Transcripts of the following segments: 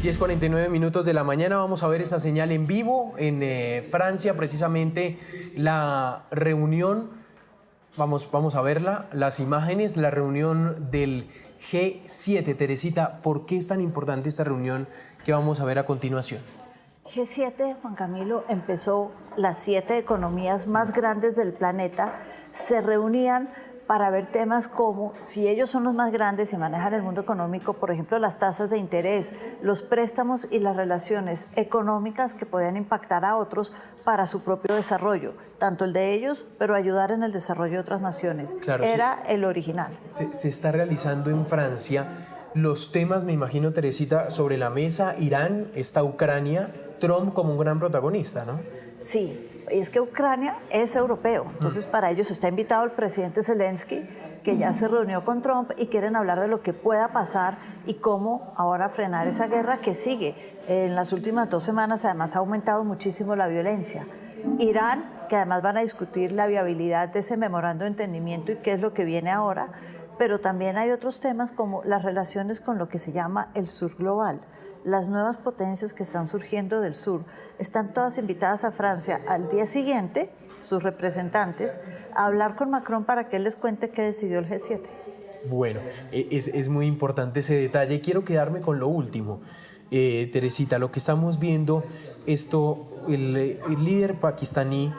10:49 de la mañana, vamos a ver esta señal en vivo en Francia, precisamente la reunión, vamos a verla, las imágenes, la reunión del G7. Teresita, ¿por qué es tan importante esta reunión que vamos a ver a continuación? G7, Juan Camilo, empezó, las 7 economías más grandes del planeta se reunían para ver temas como, si ellos son los más grandes y manejan el mundo económico, por ejemplo, las tasas de interés, los préstamos y las relaciones económicas que podían impactar a otros para su propio desarrollo, tanto el de ellos, pero ayudar en el desarrollo de otras naciones. Claro, Era el original. Se está realizando en Francia. Los temas, me imagino, Teresita, sobre la mesa, Irán, está Ucrania, Trump como un gran protagonista, ¿no? Sí, es que Ucrania es europeo, entonces para ellos está invitado el presidente Zelensky, que ya se reunió con Trump y quieren hablar de lo que pueda pasar y cómo ahora frenar esa guerra que sigue. En las últimas 2 semanas además ha aumentado muchísimo la violencia. Irán, que además van a discutir la viabilidad de ese memorando de entendimiento y qué es lo que viene ahora, pero también hay otros temas como las relaciones con lo que se llama el sur global. Las nuevas potencias que están surgiendo del sur están todas invitadas a Francia al día siguiente, sus representantes, a hablar con Macron para que él les cuente qué decidió el G7. Bueno, es muy importante ese detalle. Quiero quedarme con lo último. Teresita, lo que estamos viendo, el líder pakistaní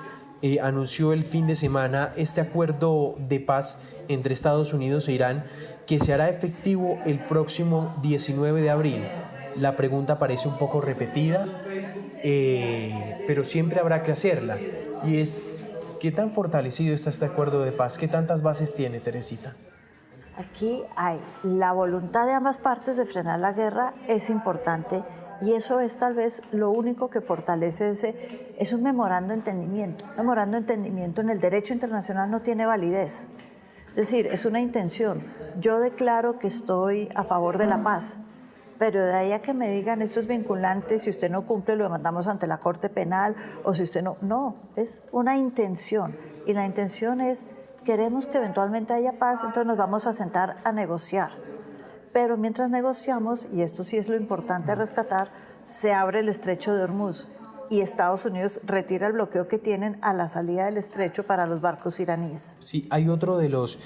anunció el fin de semana este acuerdo de paz entre Estados Unidos e Irán que se hará efectivo el próximo 19 de abril. La pregunta parece un poco repetida, pero siempre habrá que hacerla. Y es, ¿qué tan fortalecido está este acuerdo de paz? ¿Qué tantas bases tiene, Teresita? Aquí hay la voluntad de ambas partes de frenar la guerra, es importante, y eso es tal vez lo único que fortalece es un memorando de entendimiento. Un memorando de entendimiento en el derecho internacional no tiene validez. Es decir, es una intención. Yo declaro que estoy a favor de la paz, pero de ahí a que me digan esto es vinculante, si usted no cumple lo demandamos ante la Corte Penal, o si usted no, es una intención, y la intención es, queremos que eventualmente haya paz, entonces nos vamos a sentar a negociar, pero mientras negociamos, y esto sí es lo importante a rescatar, se abre el estrecho de Hormuz, y Estados Unidos retira el bloqueo que tienen a la salida del estrecho para los barcos iraníes. Sí, hay otro de los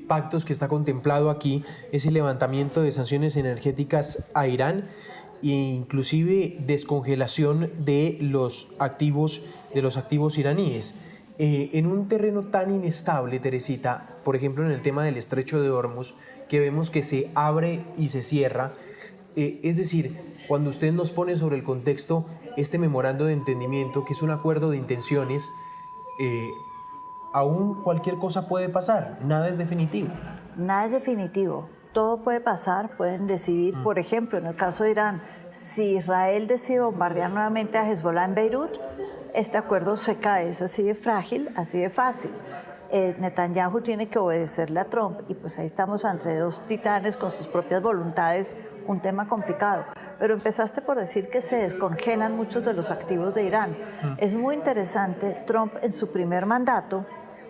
pactos que está contemplado aquí, es el levantamiento de sanciones energéticas a Irán e inclusive descongelación de los activos iraníes. En un terreno tan inestable, Teresita, por ejemplo en el tema del estrecho de Hormuz, que vemos que se abre y se cierra, es decir, cuando usted nos pone sobre el contexto este memorando de entendimiento, que es un acuerdo de intenciones, aún cualquier cosa puede pasar, nada es definitivo. Nada es definitivo, todo puede pasar, pueden decidir, por ejemplo, en el caso de Irán, si Israel decide bombardear nuevamente a Hezbollah en Beirut, este acuerdo se cae, es así de frágil, así de fácil. Netanyahu tiene que obedecerle a Trump y pues ahí estamos entre 2 titanes con sus propias voluntades, un tema complicado. Pero empezaste por decir que se descongelan muchos de los activos de Irán. Es muy interesante, Trump en su primer mandato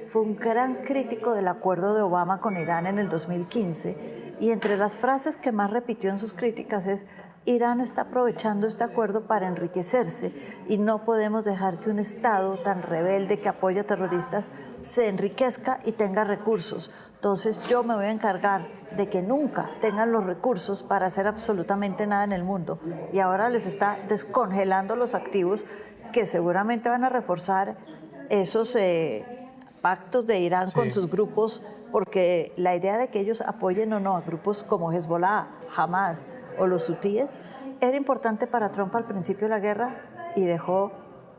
fue un gran crítico del acuerdo de Obama con Irán en el 2015 y entre las frases que más repitió en sus críticas es: Irán está aprovechando este acuerdo para enriquecerse y no podemos dejar que un Estado tan rebelde que apoya a terroristas se enriquezca y tenga recursos. Entonces yo me voy a encargar de que nunca tengan los recursos para hacer absolutamente nada en el mundo. Y ahora les está descongelando los activos que seguramente van a reforzar esos pactos de Irán con sus grupos, porque la idea de que ellos apoyen o no a grupos como Hezbollah, Hamas o los hutíes era importante para Trump al principio de la guerra y dejó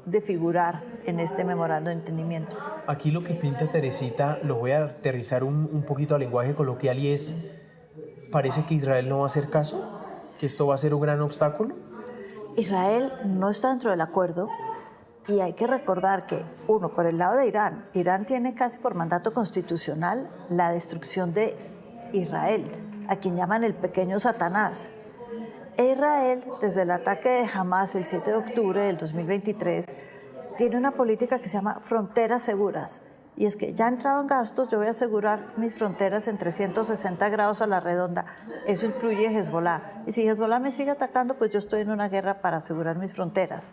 de figurar en este memorando de entendimiento. Aquí lo que pinta Teresita, lo voy a aterrizar un poquito al lenguaje coloquial y es, parece que Israel no va a hacer caso, que esto va a ser un gran obstáculo. Israel no está dentro del acuerdo y hay que recordar que, uno, por el lado de Irán, Irán tiene casi por mandato constitucional la destrucción de Israel, a quien llaman el pequeño Satanás. Israel, desde el ataque de Hamas el 7 de octubre del 2023, tiene una política que se llama fronteras seguras. y es que ya entrado en gastos, yo voy a asegurar mis fronteras en 360 grados a la redonda. Eso incluye Hezbollah. Y si Hezbollah me sigue atacando, pues yo estoy en una guerra para asegurar mis fronteras.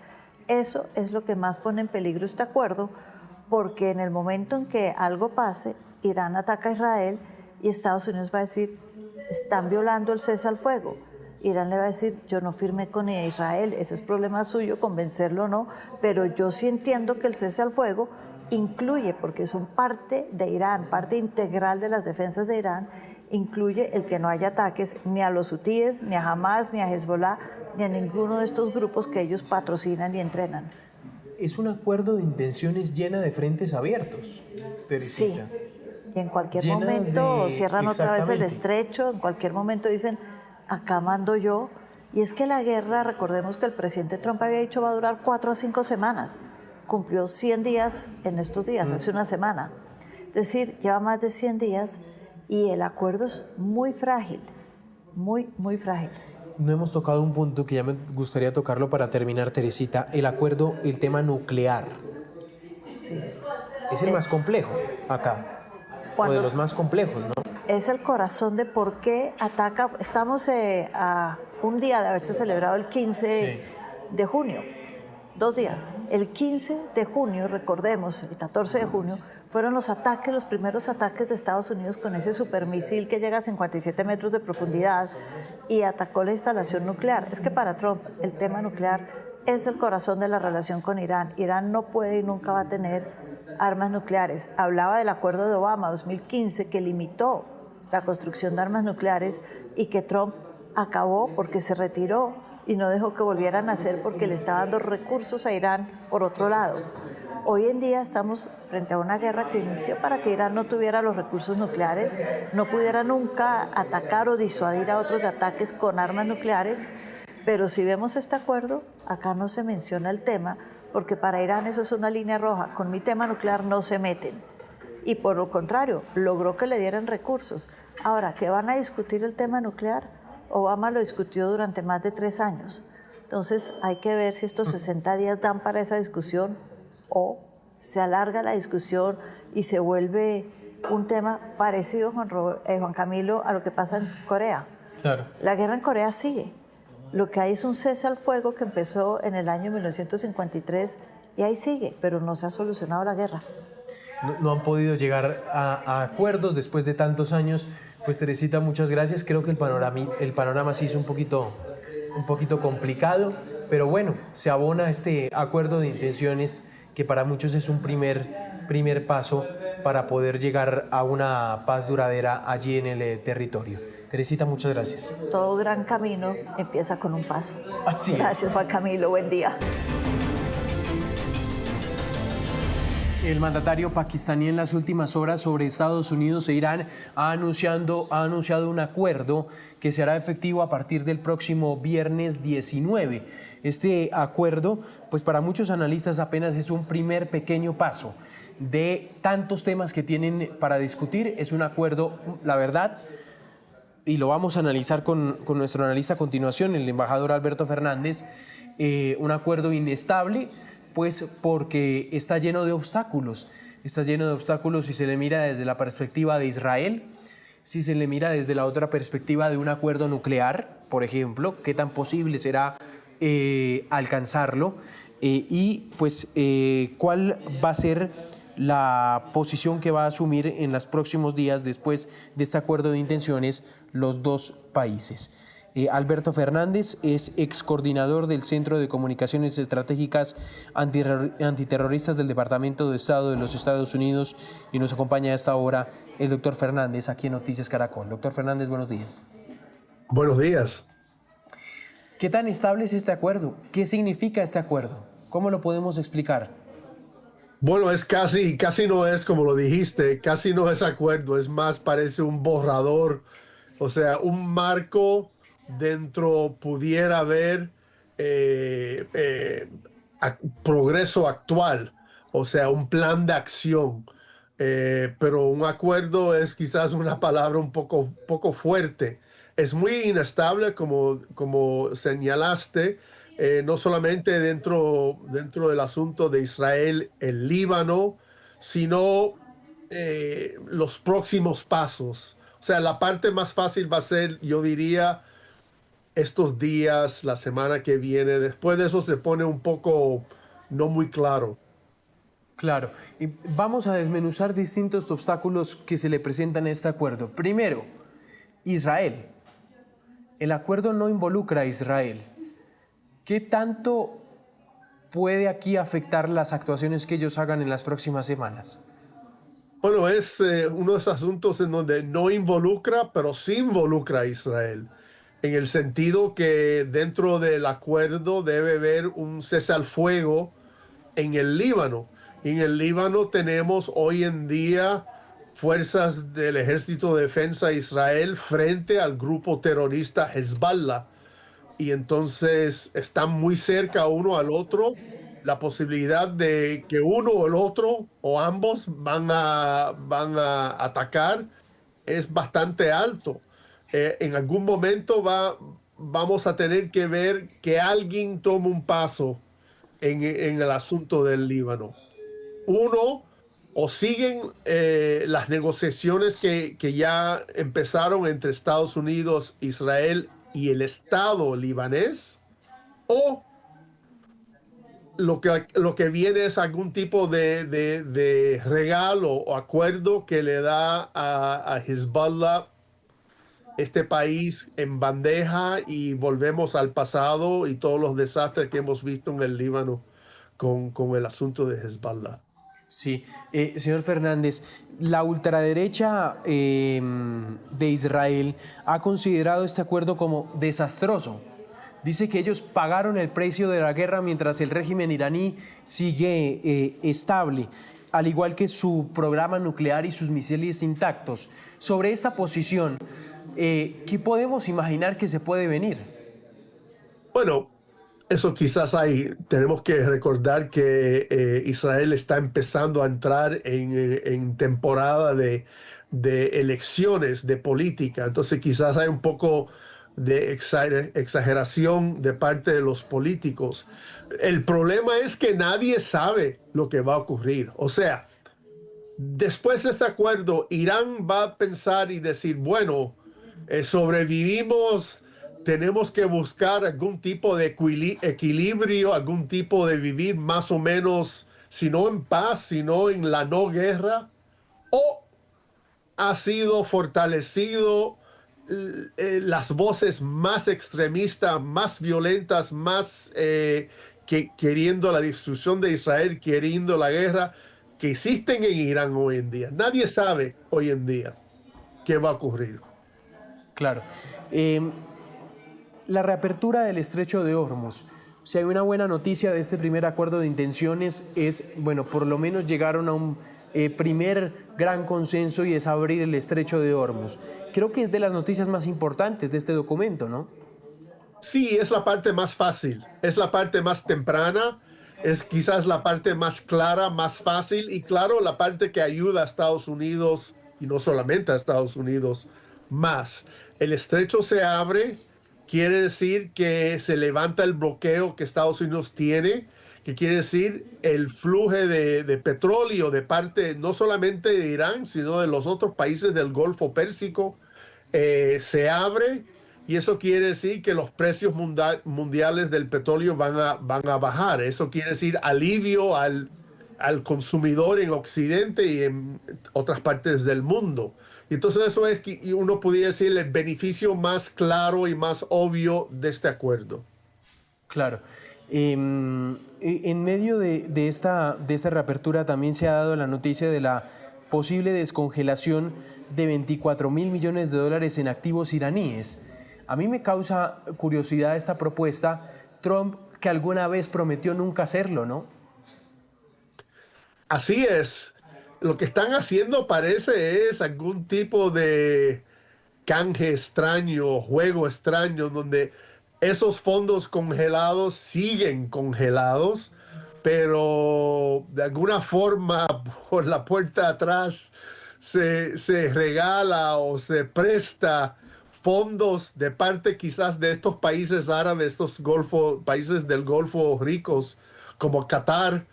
Eso es lo que más pone en peligro este acuerdo, porque en el momento en que algo pase, Irán ataca a Israel y Estados Unidos va a decir, están violando el cese al fuego. Irán le va a decir, yo no firmé con Israel, ese es problema suyo, convencerlo o no, pero yo sí entiendo que el cese al fuego incluye, porque son parte de Irán, parte integral de las defensas de Irán, incluye el que no haya ataques ni a los hutíes, ni a Hamas, ni a Hezbollah, ni a ninguno de estos grupos que ellos patrocinan y entrenan. Es un acuerdo de intenciones llena de frentes abiertos, Teresita. Sí, y en cualquier Llena momento de- cierran otra vez el exactamente. estrecho, en cualquier momento dicen, acá mando yo. Y es que la guerra, recordemos que el presidente Trump había dicho va a durar 4 a 5 semanas. Cumplió 100 días en estos días, hace una semana. Es decir, lleva más de 100 días y el acuerdo es muy frágil, muy, muy frágil. No hemos tocado un punto que ya me gustaría tocarlo para terminar, Teresita, el acuerdo, el tema nuclear. Sí. Es el más complejo acá, o Cuando- de los más complejos, ¿no? Es el corazón de por qué ataca. Estamos a un día de haberse celebrado el 15 de junio, 2 días. El 15 de junio, recordemos, el 14 de junio, fueron los ataques, los primeros ataques de Estados Unidos con ese supermisil que llega a 57 metros de profundidad y atacó la instalación nuclear. Es que para Trump el tema nuclear es el corazón de la relación con Irán. Irán no puede y nunca va a tener armas nucleares. Hablaba del acuerdo de Obama 2015 que limitó la construcción de armas nucleares y que Trump acabó porque se retiró y no dejó que volvieran a hacer porque le estaba dando recursos a Irán por otro lado. Hoy en día estamos frente a una guerra que inició para que Irán no tuviera los recursos nucleares, no pudiera nunca atacar o disuadir a otros de ataques con armas nucleares, pero si vemos este acuerdo, acá no se menciona el tema, porque para Irán eso es una línea roja, con mi tema nuclear no se meten. Y por lo contrario, logró que le dieran recursos. Ahora, ¿qué van a discutir el tema nuclear? Obama lo discutió durante más de 3 años. Entonces hay que ver si estos 60 días dan para esa discusión o se alarga la discusión y se vuelve un tema parecido, Juan Camilo, a lo que pasa en Corea. Claro. La guerra en Corea sigue. Lo que hay es un cese al fuego que empezó en el año 1953 y ahí sigue, pero no se ha solucionado la guerra. No han podido llegar a acuerdos después de tantos años. Pues Teresita, muchas gracias. Creo que el panorama sí es un poquito complicado, pero bueno, se abona este acuerdo de intenciones que para muchos es un primer paso para poder llegar a una paz duradera allí en el territorio. Teresita, muchas gracias. Todo gran camino empieza con un paso. Así es. Gracias, Juan Camilo. Buen día. El mandatario pakistaní en las últimas horas sobre Estados Unidos e Irán ha anunciado un acuerdo que se hará efectivo a partir del próximo viernes 19. Este acuerdo, pues para muchos analistas apenas es un primer pequeño paso de tantos temas que tienen para discutir. Es un acuerdo, la verdad, y lo vamos a analizar con nuestro analista a continuación, el embajador Alberto Fernández, un acuerdo inestable, pues porque está lleno de obstáculos si se le mira desde la perspectiva de Israel, si se le mira desde la otra perspectiva de un acuerdo nuclear, por ejemplo, qué tan posible será alcanzarlo y pues cuál va a ser la posición que va a asumir en los próximos días después de este acuerdo de intenciones los dos países. Alberto Fernández es ex coordinador del Centro de Comunicaciones Estratégicas Antiterroristas del Departamento de Estado de los Estados Unidos y nos acompaña a esta hora el doctor Fernández aquí en Noticias Caracol. Doctor Fernández, buenos días. Buenos días. ¿Qué tan estable es este acuerdo? ¿Qué significa este acuerdo? ¿Cómo lo podemos explicar? Bueno, es casi no es como lo dijiste, casi no es acuerdo, es más parece un borrador, o sea, un marco dentro pudiera haber progreso actual, o sea, un plan de acción, pero un acuerdo es quizás una palabra un poco fuerte. Es muy inestable, como señalaste, no solamente dentro del asunto de Israel, el Líbano, sino los próximos pasos. O sea, la parte más fácil va a ser, yo diría, estos días, la semana que viene. Después de eso se pone un poco no muy claro. Claro, y vamos a desmenuzar distintos obstáculos que se le presentan a este acuerdo. Primero, Israel. El acuerdo no involucra a Israel. ¿Qué tanto puede aquí afectar las actuaciones que ellos hagan en las próximas semanas? Bueno, es uno de esos asuntos en donde no involucra, pero sí involucra a Israel, en el sentido que dentro del acuerdo debe haber un cese al fuego en el Líbano. Y en el Líbano tenemos hoy en día fuerzas del Ejército de Defensa de Israel frente al grupo terrorista Hezbollah. Y entonces están muy cerca uno al otro. La posibilidad de que uno o el otro o ambos van a atacar es bastante alto. En algún momento vamos a tener que ver que alguien tome un paso en el asunto del Líbano. Uno, o siguen las negociaciones que ya empezaron entre Estados Unidos, Israel y el Estado libanés, o lo que viene es algún tipo de regalo o acuerdo que le da a Hezbollah este país en bandeja y volvemos al pasado y todos los desastres que hemos visto en el Líbano con el asunto de Hezbollah. Sí, señor Fernández, la ultraderecha de Israel ha considerado este acuerdo como desastroso. Dice que ellos pagaron el precio de la guerra mientras el régimen iraní sigue estable, al igual que su programa nuclear y sus misiles intactos. Sobre esta posición, ¿qué podemos imaginar que se puede venir? Bueno, eso quizás tenemos que recordar que Israel está empezando a entrar en temporada de elecciones, de política. Entonces quizás hay un poco de exageración de parte de los políticos. El problema es que nadie sabe lo que va a ocurrir. O sea, después de este acuerdo, Irán va a pensar y decir, bueno, sobrevivimos, tenemos que buscar algún tipo de equilibrio, algún tipo de vivir más o menos, si no en paz, sino en la no guerra, o ha sido fortalecido las voces más extremistas, más violentas, más que queriendo la destrucción de Israel, queriendo la guerra, que existen en Irán hoy en día. Nadie sabe hoy en día qué va a ocurrir. Claro. La reapertura del estrecho de Hormuz. Si hay una buena noticia de este primer acuerdo de intenciones es, bueno, por lo menos llegaron a un primer gran consenso y es abrir el estrecho de Hormuz. Creo que es de las noticias más importantes de este documento, ¿no? Sí, es la parte más fácil, es la parte más temprana, es quizás la parte más clara, más fácil y claro, la parte que ayuda a Estados Unidos y no solamente a Estados Unidos más. El estrecho se abre, quiere decir que se levanta el bloqueo que Estados Unidos tiene, que quiere decir el flujo de petróleo de parte no solamente de Irán, sino de los otros países del Golfo Pérsico, se abre y eso quiere decir que los precios mundiales del petróleo van a bajar. Eso quiere decir alivio al consumidor en Occidente y en otras partes del mundo. Y entonces eso es que uno pudiera decir el beneficio más claro y más obvio de este acuerdo. Claro. En medio de esta reapertura también se ha dado la noticia de la posible descongelación de 24.000 millones de dólares en activos iraníes. A mí me causa curiosidad esta propuesta. Trump, que alguna vez prometió nunca hacerlo, ¿no? Así es. Lo que están haciendo parece es algún tipo de canje extraño, juego extraño, donde esos fondos congelados siguen congelados, pero de alguna forma por la puerta de atrás se regala o se presta fondos de parte quizás de estos países árabes, estos países del Golfo ricos como Qatar,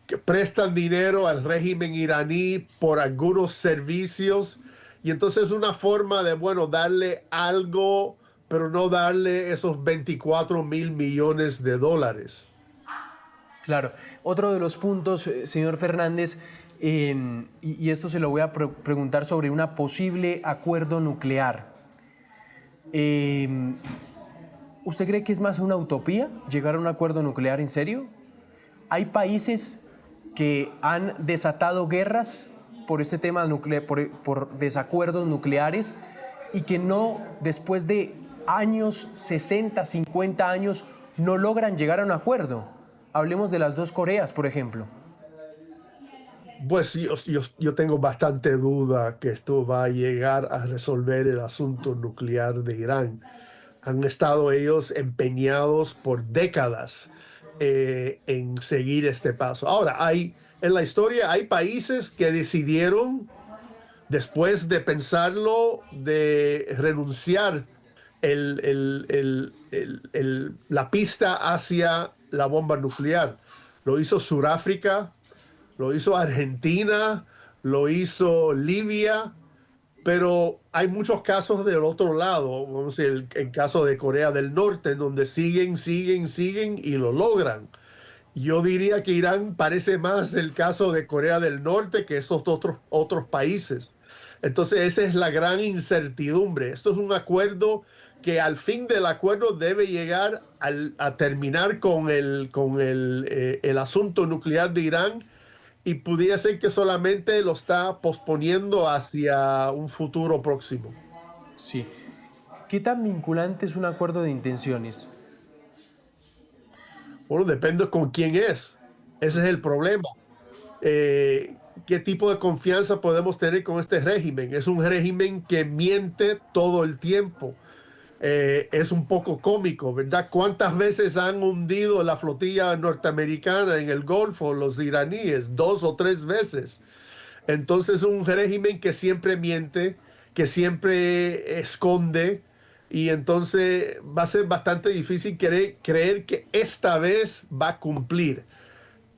que prestan dinero al régimen iraní por algunos servicios. Y entonces es una forma de, bueno, darle algo, pero no darle esos 24.000 millones de dólares. Claro. Otro de los puntos, señor Fernández, y esto se lo voy a preguntar sobre un posible acuerdo nuclear. ¿Usted cree que es más una utopía llegar a un acuerdo nuclear en serio? Hay países que han desatado guerras por este tema nuclear, por desacuerdos nucleares, y que no, después de años, 60, 50 años, no logran llegar a un acuerdo. Hablemos de las dos Coreas, por ejemplo. Pues yo tengo bastante duda que esto va a llegar a resolver el asunto nuclear de Irán. Han estado ellos empeñados por décadas en seguir este paso. Ahora, en la historia hay países que decidieron, después de pensarlo, de renunciar la pista hacia la bomba nuclear. Lo hizo Sudáfrica, lo hizo Argentina, lo hizo Libia, pero hay muchos casos del otro lado, vamos a decir, el caso de Corea del Norte, en donde siguen y lo logran. Yo diría que Irán parece más el caso de Corea del Norte que esos otros países. Entonces esa es la gran incertidumbre. Esto es un acuerdo que al fin del acuerdo debe llegar a terminar con el asunto nuclear de Irán, y pudiera ser que solamente lo está posponiendo hacia un futuro próximo. Sí. ¿Qué tan vinculante es un acuerdo de intenciones? Bueno, depende con quién es. Ese es el problema. ¿Qué tipo de confianza podemos tener con este régimen? Es un régimen que miente todo el tiempo. Es un poco cómico, ¿verdad? ¿Cuántas veces han hundido la flotilla norteamericana en el Golfo los iraníes? 2 o 3 veces. Entonces, un régimen que siempre miente, que siempre esconde, y entonces va a ser bastante difícil creer que esta vez va a cumplir.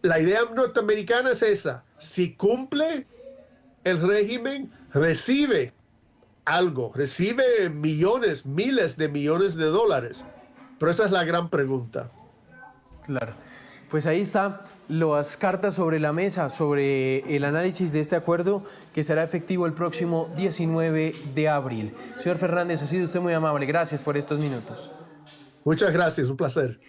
La idea norteamericana es esa: si cumple, el régimen recibe algo, recibe millones, miles de millones de dólares. Pero esa es la gran pregunta. Claro. Pues ahí está las cartas sobre la mesa, sobre el análisis de este acuerdo que será efectivo el próximo 19 de abril. Señor Fernández, ha sido usted muy amable. Gracias por estos minutos. Muchas gracias, un placer.